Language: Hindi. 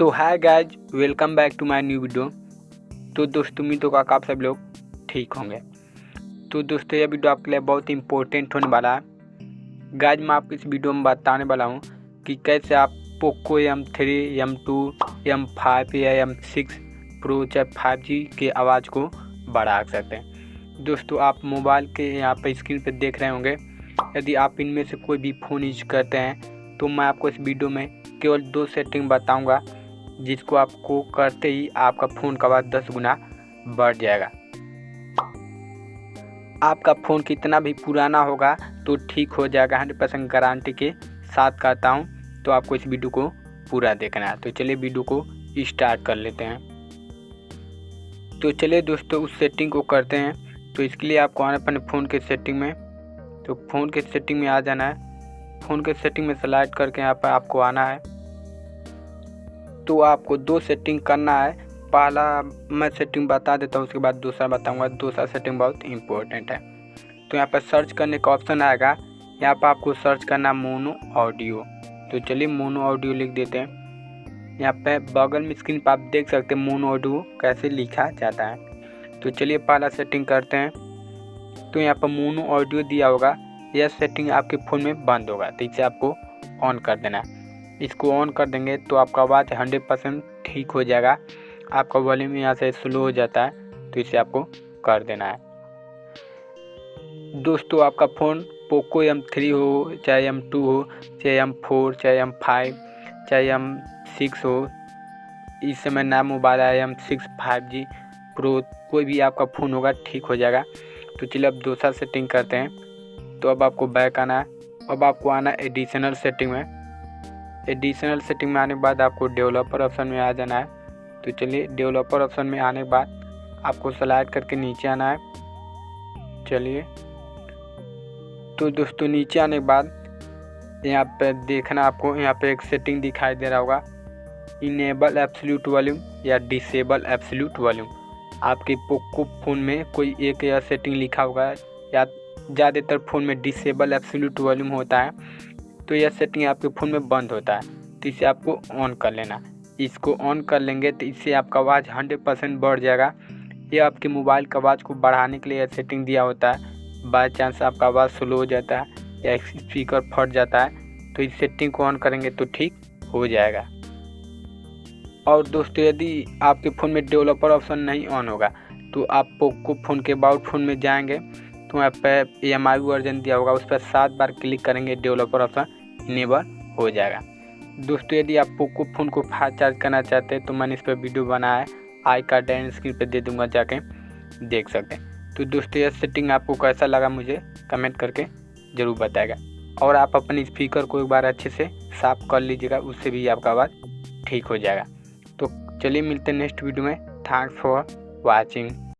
तो hi guys, welcome back to my new video. तो दोस्तों उम्मीद होगा आप सब लोग ठीक होंगे। तो दोस्तों ये वीडियो आपके लिए बहुत इंपॉर्टेंट होने वाला है। गाइज मैं आपको इस वीडियो में बताने वाला हूँ कि कैसे आप पोको M3, M2, M5 या M6 प्रो चाहे 5G के आवाज़ को बढ़ा सकते हैं। दोस्तों आप मोबाइल के यहाँ पर स्क्रीन पर देख रहे होंगे, यदि आप इनमें से कोई भी फ़ोन यूज करते हैं तो मैं आपको इस वीडियो में केवल 2 सेटिंग बताऊंगा, जिसको आपको करते ही आपका फ़ोन का आवाज़ 10 गुना बढ़ जाएगा। आपका फ़ोन कितना भी पुराना होगा तो ठीक हो जाएगा, 100% गारंटी के साथ कहता हूँ। तो आपको इस वीडियो को पूरा देखना है। तो चलिए वीडियो को स्टार्ट कर लेते हैं। तो चलिए दोस्तों उस सेटिंग को करते हैं। तो इसके लिए आपको आना अपने फ़ोन के सेटिंग में। तो फ़ोन के सेटिंग में आ जाना है। फ़ोन के सेटिंग में सेलेक्ट करके यहाँ पर आपको आना है। तो आपको 2 सेटिंग करना है। पहला मैं सेटिंग बता देता हूँ, उसके बाद दूसरा बताऊँगा। दूसरा सेटिंग बहुत इंपॉर्टेंट है। तो यहाँ पर सर्च करने का ऑप्शन आएगा, यहाँ पर आपको सर्च करना मोनो ऑडियो। तो चलिए मोनो ऑडियो लिख देते हैं। यहाँ पे बगल में स्क्रीन पर आप देख सकते हैं मोनो ऑडियो कैसे लिखा जाता है। तो चलिए पहला सेटिंग करते हैं। तो यहाँ पर मोनो ऑडियो दिया होगा, यह सेटिंग आपके फ़ोन में बंद होगा, तो इसे आपको ऑन कर देना है। इसको ऑन कर देंगे तो आपका आवाज़ 100% ठीक हो जाएगा। आपका वॉल्यूम यहाँ से स्लो हो जाता है, तो इसे आपको कर देना है। दोस्तों आपका फ़ोन पोको M3 हो, चाहे M2 हो, चाहे M4, चाहे M5, चाहे M6 हो, इस समय नया मोबाइल आया M6 5G प्रो, कोई भी आपका फ़ोन होगा ठीक हो जाएगा। तो चलिए अब दूसरा सेटिंग करते हैं। तो अब आपको बैक आना है। अब आपको आना है एडिशनल सेटिंग में। एडिशनल सेटिंग में आने के बाद आपको डेवलपर ऑप्शन में आ जाना है। तो चलिए डेवलपर ऑप्शन में आने के बाद आपको सेलेक्ट करके नीचे आना है। चलिए तो दोस्तों नीचे आने के बाद यहाँ पे देखना, आपको यहाँ पे एक सेटिंग दिखाई दे रहा होगा, इनेबल एब्सोल्यूट वॉल्यूम या डिसेबल एब्सोल्यूट वॉल्यूम। आपके पोको फ़ोन में कोई एक या सेटिंग लिखा होगा, या ज़्यादातर फ़ोन में डिसेबल एब्सोल्यूट वॉल्यूम होता है। तो यह सेटिंग आपके फ़ोन में बंद होता है, तो इसे आपको ऑन कर लेना। इसको ऑन कर लेंगे तो इससे आपका आवाज़ 100% बढ़ जाएगा। ये आपके मोबाइल का आवाज़ को बढ़ाने के लिए यह सेटिंग दिया होता है। बाय चांस आपका आवाज़ स्लो हो जाता है या स्पीकर फट जाता है, तो इस सेटिंग को ऑन करेंगे तो ठीक हो जाएगा। और दोस्तों यदि आपके फ़ोन में डेवलपर ऑप्शन नहीं ऑन होगा तो आप पोको फ़ोन के अबाउट फ़ोन में जाएंगे, तो यहाँ पे EMI वर्जन दिया होगा, उस पर 7 बार क्लिक करेंगे, डेवलपर ऑप्शन इनेबल हो जाएगा। दोस्तों यदि आप पोको फ़ोन को फास्ट चार्ज करना चाहते हैं तो मैंने इस पर वीडियो बनाया है, आई कार्ड स्क्रीन पर दे दूँगा, जाके देख सकते हैं। तो दोस्तों यह सेटिंग आपको कैसा लगा मुझे कमेंट करके ज़रूर बताएगा। और आप अपने स्पीकर को एक बार अच्छे से साफ़ कर लीजिएगा, उससे भी आपका आवाज़ ठीक हो जाएगा। तो चलिए मिलते हैं नेक्स्ट वीडियो में। Thanks for watching.